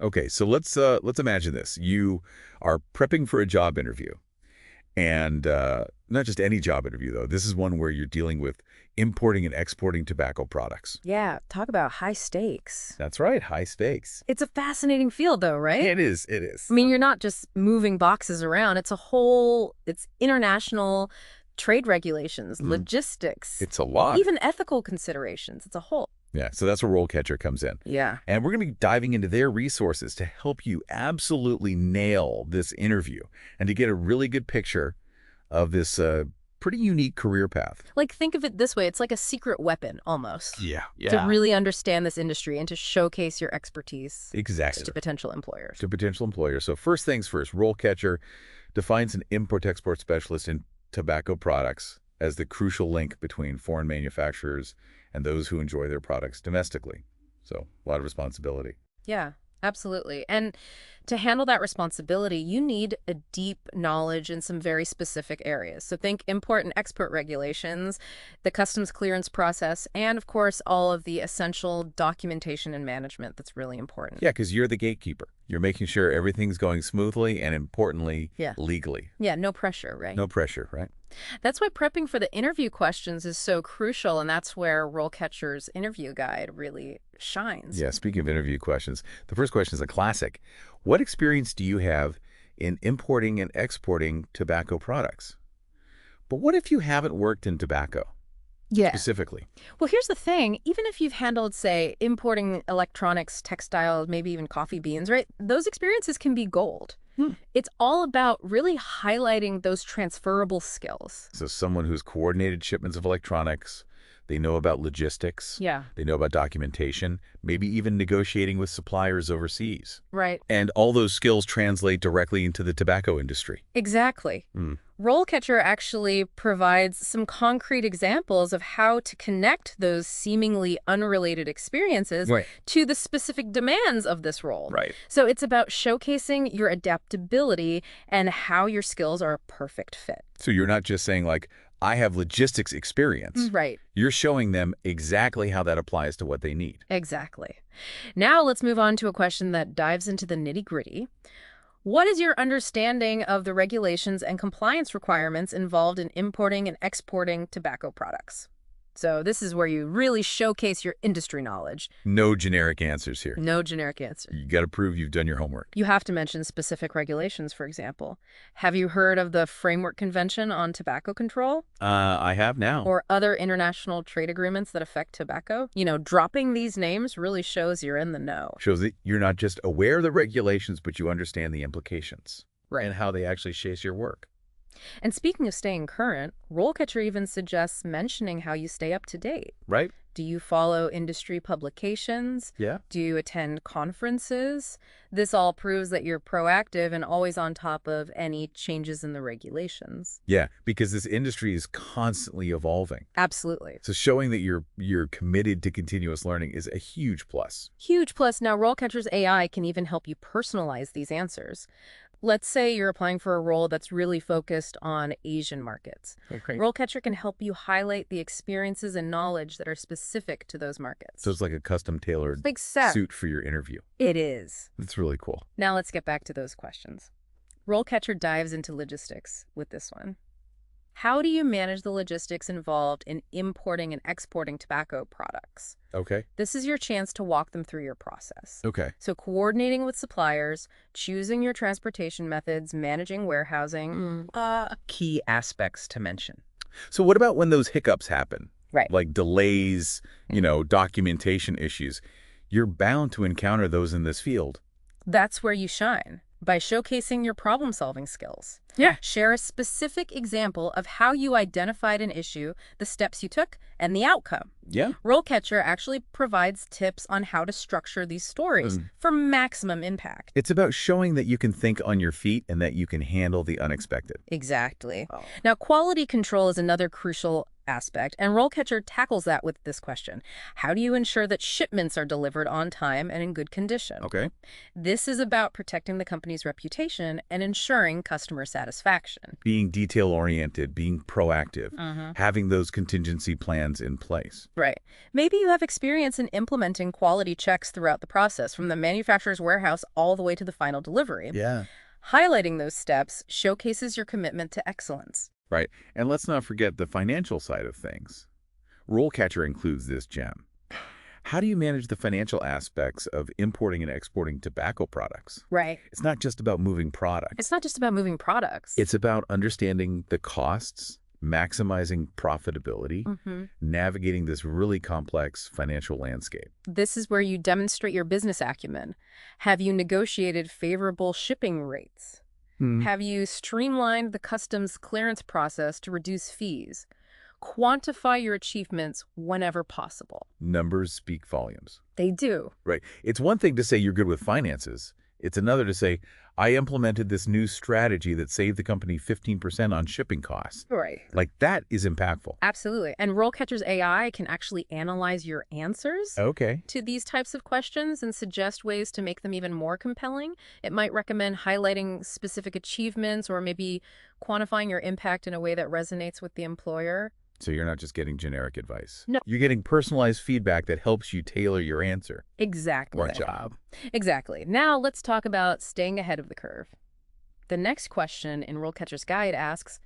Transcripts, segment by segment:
Okay, so let's imagine this. You are prepping for a job interview, and not just any job interview, though. This is one where you're dealing with importing and exporting tobacco products. Yeah, talk about high stakes. That's right, high stakes. It's a fascinating field, though, right? It is, it is. I mean, you're not just moving boxes around. It's international trade regulations, logistics, It's a lot. even ethical considerations. It's a whole. Yeah, so that's where RoleCatcher comes in. Yeah. And we're going to be diving into their resources to help you absolutely nail this interview and to get a really good picture of this pretty unique career path. Like, think of it this way. It's like a secret weapon, almost. Yeah. To really understand this industry and to showcase your expertise Exactly. to potential employers. To potential employers. So first things first, RoleCatcher defines an import-export specialist in tobacco products as the crucial link between foreign manufacturers and those who enjoy their products domestically. So a lot of responsibility. Yeah, absolutely. And to handle that responsibility, you need a deep knowledge in some very specific areas. So think import and export regulations, the customs clearance process, and of course, all of the essential documentation and management that's really important. Yeah, because you're the gatekeeper. You're making sure everything's going smoothly and, importantly, Yeah. legally. Yeah, no pressure, right? No pressure, right? That's why prepping for the interview questions is so crucial, and that's where RoleCatcher's interview guide really shines. Yeah, speaking of interview questions, the first question is a classic. What experience do you have in importing and exporting tobacco products? But what if you haven't worked in tobacco specifically? Well, here's the thing. Even if you've handled, say, importing electronics, textiles, maybe even coffee beans, right? Those experiences can be gold. It's all about really highlighting those transferable skills. So someone who's coordinated shipments of electronics, they know about logistics, Yeah. they know about documentation, maybe even negotiating with suppliers overseas. Right. And all those skills translate directly into the tobacco industry. Exactly. RoleCatcher actually provides some concrete examples of how to connect those seemingly unrelated experiences to the specific demands of this role. Right. So it's about showcasing your adaptability and how your skills are a perfect fit. So you're not just saying, like, I have logistics experience. Right. You're showing them exactly how that applies to what they need. Exactly. Now let's move on to a question that dives into the nitty-gritty. What is your understanding of the regulations and compliance requirements involved in importing and exporting tobacco products? So this is where you really showcase your industry knowledge. No generic answers here. No generic answer. You got to prove you've done your homework. You have to mention specific regulations, for example. Have you heard of the Framework Convention on Tobacco Control? I have now. Or other international trade agreements that affect tobacco? You know, dropping these names really shows you're in the know. Shows that you're not just aware of the regulations, but you understand the implications. Right. And how they actually shape your work. And speaking of staying current, RoleCatcher even suggests mentioning how you stay up to date. Right? Do you follow industry publications? Yeah. Do you attend conferences? This all proves that you're proactive and always on top of any changes in the regulations. Yeah, because this industry is constantly evolving. Absolutely. So showing that you're committed to continuous learning is a huge plus. Huge plus. Now, RoleCatcher's AI can even help you personalize these answers. Let's say you're applying for a role that's really focused on Asian markets. Okay. RoleCatcher can help you highlight the experiences and knowledge that are specific to those markets. So it's like a custom-tailored Big set. suit for your interview. It is. That's really cool. Now let's get back to those questions. RoleCatcher dives into logistics with this one. How do you manage the logistics involved in importing and exporting tobacco products? Okay. This is your chance to walk them through your process. Okay. So coordinating with suppliers, choosing your transportation methods, managing warehousing. Key aspects to mention. So what about when those hiccups happen? Right. Like delays, documentation issues. You're bound to encounter those in this field. That's where you shine, by showcasing your problem-solving skills. Yeah. Share a specific example of how you identified an issue, the steps you took, and the outcome. Yeah. RoleCatcher actually provides tips on how to structure these stories for maximum impact. It's about showing that you can think on your feet and that you can handle the unexpected. Exactly. Now, quality control is another crucial aspect, and RoleCatcher tackles that with this question. How do you ensure that shipments are delivered on time and in good condition? Okay. This is about protecting the company's reputation and ensuring customer satisfaction. satisfaction. Being detail-oriented, being proactive, having those contingency plans in place. Right. Maybe you have experience in implementing quality checks throughout the process, from the manufacturer's warehouse all the way to the final delivery. Yeah. Highlighting those steps showcases your commitment to excellence. Right. And let's not forget the financial side of things. RoleCatcher includes this gem. How do you manage the financial aspects of importing and exporting tobacco products? Right. It's not just about moving products. It's not just about moving products. It's about understanding the costs, maximizing profitability, navigating this really complex financial landscape. This is where you demonstrate your business acumen. Have you negotiated favorable shipping rates? Have you streamlined the customs clearance process to reduce fees? Quantify your achievements whenever possible. Numbers speak volumes. They do. Right. It's one thing to say you're good with finances. It's another to say, I implemented this new strategy that saved the company 15% on shipping costs. Right. Like, that is impactful. Absolutely. And RoleCatcher's AI can actually analyze your answers to these types of questions and suggest ways to make them even more compelling. It might recommend highlighting specific achievements or maybe quantifying your impact in a way that resonates with the employer. So you're not just getting generic advice. No. You're getting personalized feedback that helps you tailor your answer. Exactly. Or job. Exactly. Now let's talk about staying ahead of the curve. The next question in RoleCatcher's guide asks,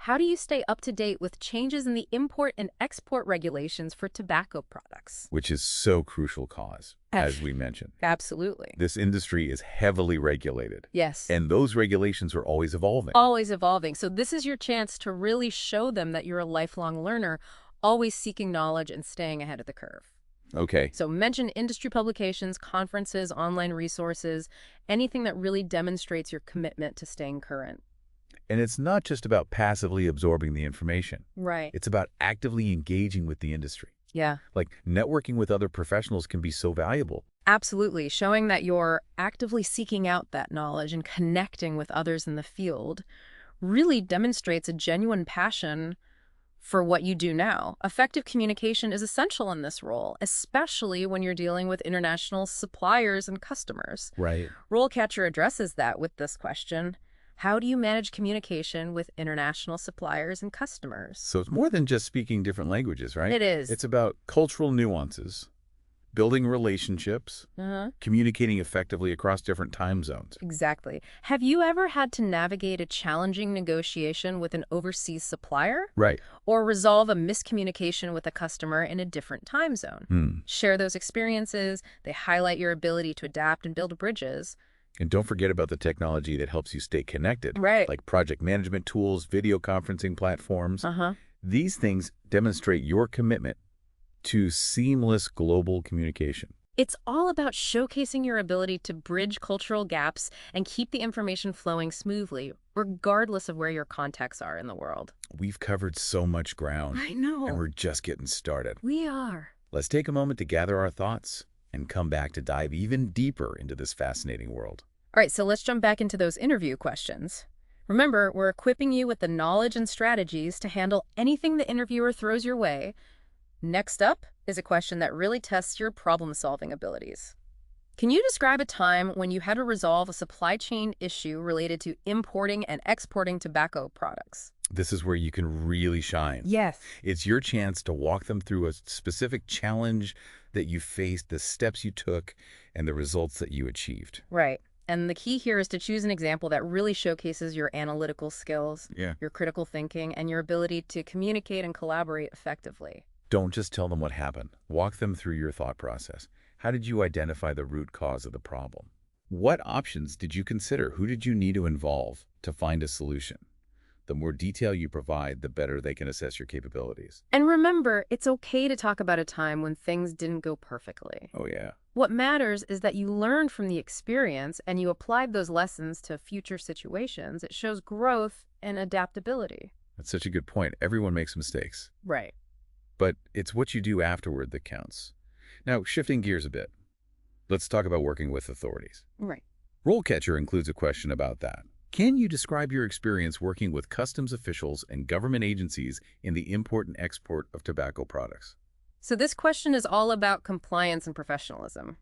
how do you stay up to date with changes in the import and export regulations for tobacco products? Which is so crucial cause, as we mentioned. Absolutely. This industry is heavily regulated. Yes. And those regulations are always evolving. Always evolving. So this is your chance to really show them that you're a lifelong learner, always seeking knowledge and staying ahead of the curve. Okay. So mention industry publications, conferences, online resources, anything that really demonstrates your commitment to staying current. And it's not just about passively absorbing the information. Right. It's about actively engaging with the industry. Yeah. Like, networking with other professionals can be so valuable. Absolutely. Showing that you're actively seeking out that knowledge and connecting with others in the field really demonstrates a genuine passion for what you do now. Effective communication is essential in this role, especially when you're dealing with international suppliers and customers. Right. RoleCatcher addresses that with this question. How do you manage communication with international suppliers and customers? So it's more than just speaking different languages, right? It is. It's about cultural nuances, building relationships, communicating effectively across different time zones. Exactly. Have you ever had to navigate a challenging negotiation with an overseas supplier? Right. Or resolve a miscommunication with a customer in a different time zone? Share those experiences. They highlight your ability to adapt and build bridges. And don't forget about the technology that helps you stay connected. Right. Like project management tools, video conferencing platforms. These things demonstrate your commitment to seamless global communication. It's all about showcasing your ability to bridge cultural gaps and keep the information flowing smoothly, regardless of where your contacts are in the world. We've covered so much ground. I know. And we're just getting started. We are. Let's take a moment to gather our thoughts and come back to dive even deeper into this fascinating world. All right, so let's jump back into those interview questions. Remember, we're equipping you with the knowledge and strategies to handle anything the interviewer throws your way. Next up is a question that really tests your problem-solving abilities. Can you describe a time when you had to resolve a supply chain issue related to importing and exporting tobacco products? This is where you can really shine. Yes. It's your chance to walk them through a specific challenge that you faced, the steps you took, and the results that you achieved. Right. And the key here is to choose an example that really showcases your analytical skills, your critical thinking, and your ability to communicate and collaborate effectively. Don't just tell them what happened. Walk them through your thought process. How did you identify the root cause of the problem? What options did you consider? Who did you need to involve to find a solution? The more detail you provide, the better they can assess your capabilities. And remember, it's okay to talk about a time when things didn't go perfectly. Oh, yeah. What matters is that you learned from the experience and you applied those lessons to future situations. It shows growth and adaptability. That's such a good point. Everyone makes mistakes. Right. But it's what you do afterward that counts. Now, shifting gears a bit, let's talk about working with authorities. Right. RoleCatcher includes a question about that. Can you describe your experience working with customs officials and government agencies in the import and export of tobacco products? So this question is all about compliance and professionalism.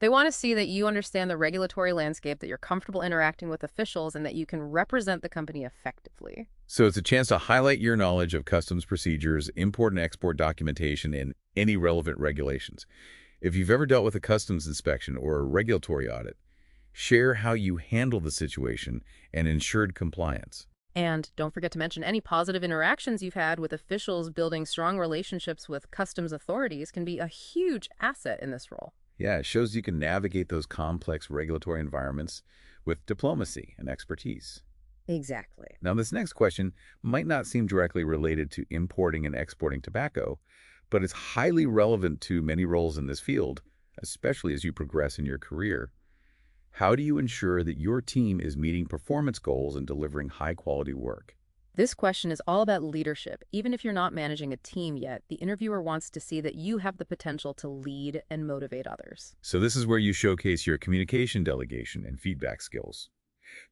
They want to see that you understand the regulatory landscape, that you're comfortable interacting with officials, and that you can represent the company effectively. So it's a chance to highlight your knowledge of customs procedures, import and export documentation, and any relevant regulations. If you've ever dealt with a customs inspection or a regulatory audit, share how you handle the situation and ensured compliance. And don't forget to mention any positive interactions you've had with officials. Building strong relationships with customs authorities can be a huge asset in this role. Yeah, it shows you can navigate those complex regulatory environments with diplomacy and expertise. Exactly. Now, this next question might not seem directly related to importing and exporting tobacco, but it's highly relevant to many roles in this field, especially as you progress in your career. How do you ensure that your team is meeting performance goals and delivering high-quality work? This question is all about leadership. Even if you're not managing a team yet, the interviewer wants to see that you have the potential to lead and motivate others. So this is where you showcase your communication, delegation, and feedback skills.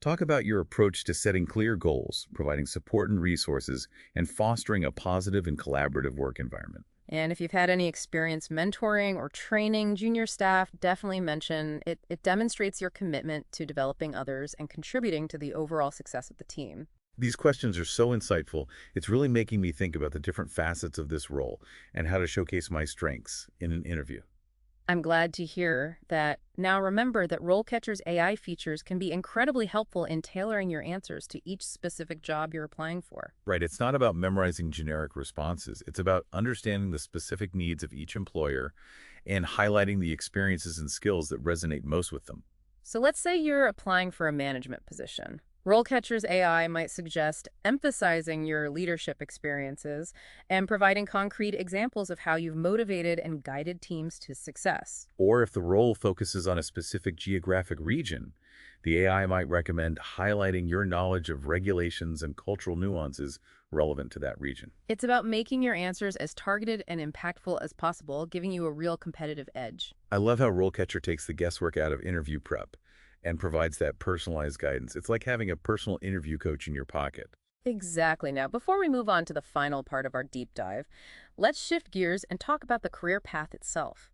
Talk about your approach to setting clear goals, providing support and resources, and fostering a positive and collaborative work environment. And if you've had any experience mentoring or training junior staff, definitely mention it. It demonstrates your commitment to developing others and contributing to the overall success of the team. These questions are so insightful, it's really making me think about the different facets of this role and how to showcase my strengths in an interview. I'm glad to hear that. Now remember that RoleCatcher's AI features can be incredibly helpful in tailoring your answers to each specific job you're applying for. Right, it's not about memorizing generic responses. It's about understanding the specific needs of each employer and highlighting the experiences and skills that resonate most with them. So let's say you're applying for a management position. RoleCatcher's AI might suggest emphasizing your leadership experiences and providing concrete examples of how you've motivated and guided teams to success. Or if the role focuses on a specific geographic region, the AI might recommend highlighting your knowledge of regulations and cultural nuances relevant to that region. It's about making your answers as targeted and impactful as possible, giving you a real competitive edge. I love how RoleCatcher takes the guesswork out of interview prep and provides that personalized guidance. It's like having a personal interview coach in your pocket. Exactly. Now, before we move on to the final part of our deep dive, let's shift gears and talk about the career path itself.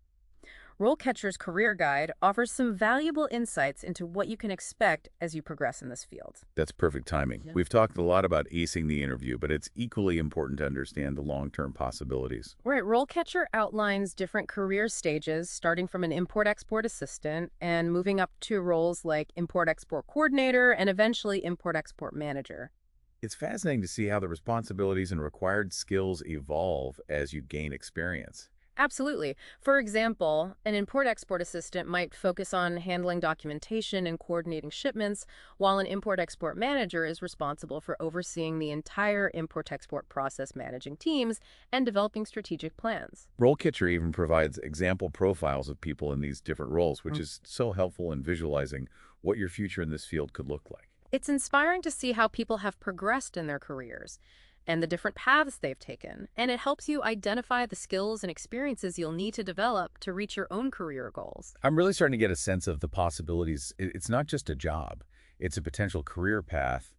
RoleCatcher's Career Guide offers some valuable insights into what you can expect as you progress in this field. That's perfect timing. We've talked a lot about acing the interview, but it's equally important to understand the long-term possibilities. Right. RoleCatcher outlines different career stages, starting from an import-export assistant and moving up to roles like import-export coordinator and eventually import-export manager. It's fascinating to see how the responsibilities and required skills evolve as you gain experience. Absolutely. For example, an import-export assistant might focus on handling documentation and coordinating shipments, while an import-export manager is responsible for overseeing the entire import-export process, managing teams, and developing strategic plans. RoleCatcher even provides example profiles of people in these different roles, which is so helpful in visualizing what your future in this field could look like. It's inspiring to see how people have progressed in their careers and the different paths they've taken, and it helps you identify the skills and experiences you'll need to develop to reach your own career goals. I'm really starting to get a sense of the possibilities. It's not just a job. It's a potential career path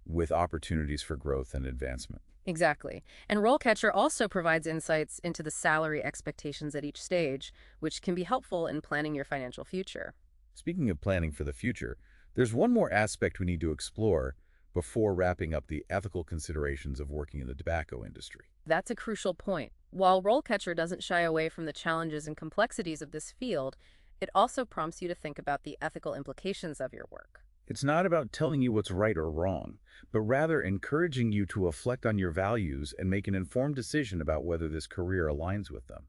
with opportunities for growth and advancement. Exactly. And RoleCatcher also provides insights into the salary expectations at each stage, which can be helpful in planning your financial future. Speaking of planning for the future, there's one more aspect we need to explore before wrapping up the ethical considerations of working in the tobacco industry. That's a crucial point. While RoleCatcher doesn't shy away from the challenges and complexities of this field, it also prompts you to think about the ethical implications of your work. It's not about telling you what's right or wrong, but rather encouraging you to reflect on your values and make an informed decision about whether this career aligns with them.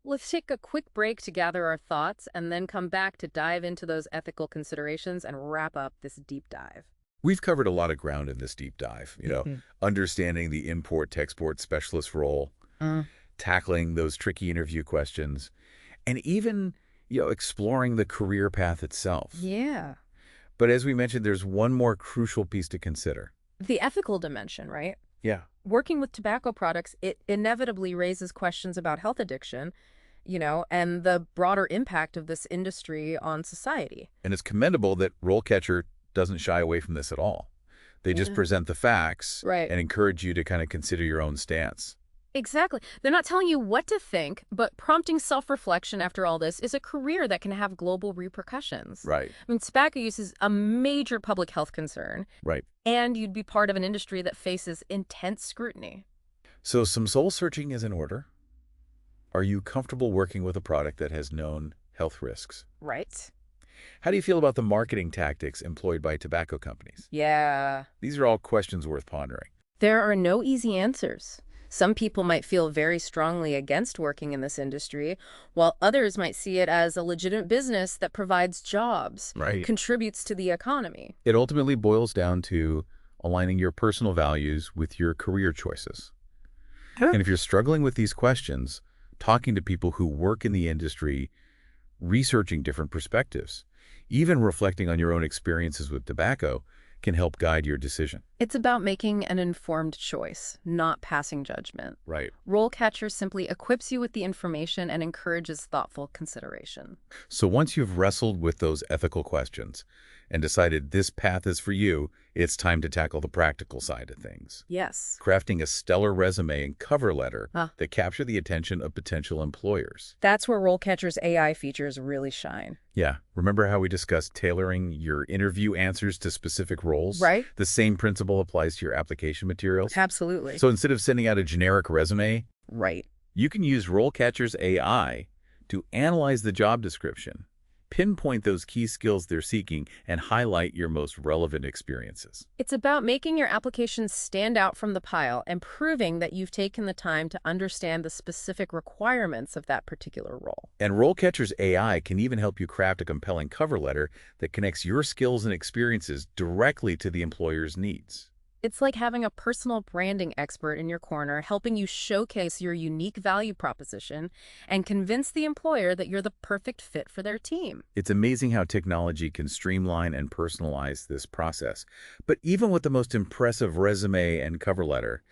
Let's take a quick break to gather our thoughts and then come back to dive into those ethical considerations and wrap up this deep dive. We've covered a lot of ground in this deep dive, understanding the import-export specialist role, tackling those tricky interview questions, and even, exploring the career path itself. Yeah. But as we mentioned, there's one more crucial piece to consider. The ethical dimension, right? Yeah. Working with tobacco products, it inevitably raises questions about health addiction, and the broader impact of this industry on society. And it's commendable that RoleCatcher doesn't shy away from this at all. They just present the facts Right. and encourage you to kind of consider your own stance. Exactly. They're not telling you what to think, but prompting self-reflection after all this is a career that can have global repercussions. Right. I mean, tobacco use is a major public health concern, Right. and you'd be part of an industry that faces intense scrutiny. So some soul searching is in order. Are you comfortable working with a product that has known health risks? Right? How do you feel about the marketing tactics employed by tobacco companies? Yeah. These are all questions worth pondering. There are no easy answers. Some people might feel very strongly against working in this industry, while others might see it as a legitimate business that provides jobs, Right. contributes to the economy. It ultimately boils down to aligning your personal values with your career choices. And if you're struggling with these questions, talking to people who work in the industry, researching different perspectives, even reflecting on your own experiences with tobacco can help guide your decision. It's about making an informed choice, not passing judgment. Right. RoleCatcher simply equips you with the information and encourages thoughtful consideration. So once you've wrestled with those ethical questions and decided this path is for you, it's time to tackle the practical side of things. Yes. Crafting a stellar resume and cover letter Ah. that capture the attention of potential employers. That's where RoleCatcher's AI features really shine. Yeah, remember how we discussed tailoring your interview answers to specific roles? Right? The same principle applies to your application materials. Absolutely. So instead of sending out a generic resume, Right. you can use RoleCatcher's AI to analyze the job description, pinpoint those key skills they're seeking, and highlight your most relevant experiences. It's about making your application stand out from the pile and proving that you've taken the time to understand the specific requirements of that particular role. And RoleCatcher's AI can even help you craft a compelling cover letter that connects your skills and experiences directly to the employer's needs. It's like having a personal branding expert in your corner helping you showcase your unique value proposition and convince the employer that you're the perfect fit for their team. It's amazing how technology can streamline and personalize this process. But even with the most impressive resume and cover letter,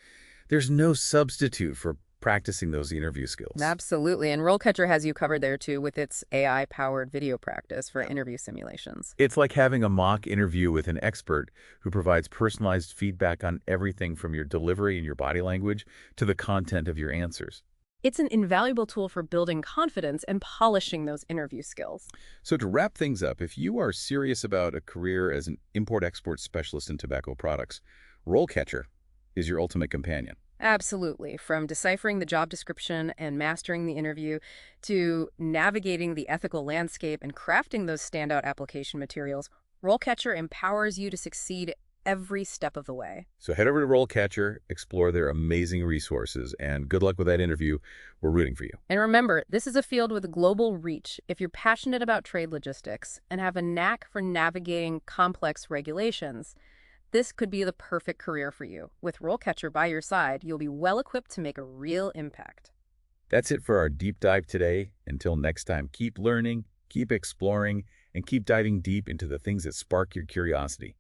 there's no substitute for practicing those interview skills. Absolutely. And RoleCatcher has you covered there too with its AI-powered video practice for interview simulations. It's like having a mock interview with an expert who provides personalized feedback on everything from your delivery and your body language to the content of your answers. It's an invaluable tool for building confidence and polishing those interview skills. So to wrap things up, if you are serious about a career as an import-export specialist in tobacco products, RoleCatcher is your ultimate companion. Absolutely. From deciphering the job description and mastering the interview to navigating the ethical landscape and crafting those standout application materials, RoleCatcher empowers you to succeed every step of the way. So head over to RoleCatcher, explore their amazing resources, and good luck with that interview. We're rooting for you. And remember, this is a field with global reach. If you're passionate about trade logistics and have a knack for navigating complex regulations, this could be the perfect career for you. With RoleCatcher by your side, you'll be well equipped to make a real impact. That's it for our deep dive today. Until next time, keep learning, keep exploring, and keep diving deep into the things that spark your curiosity.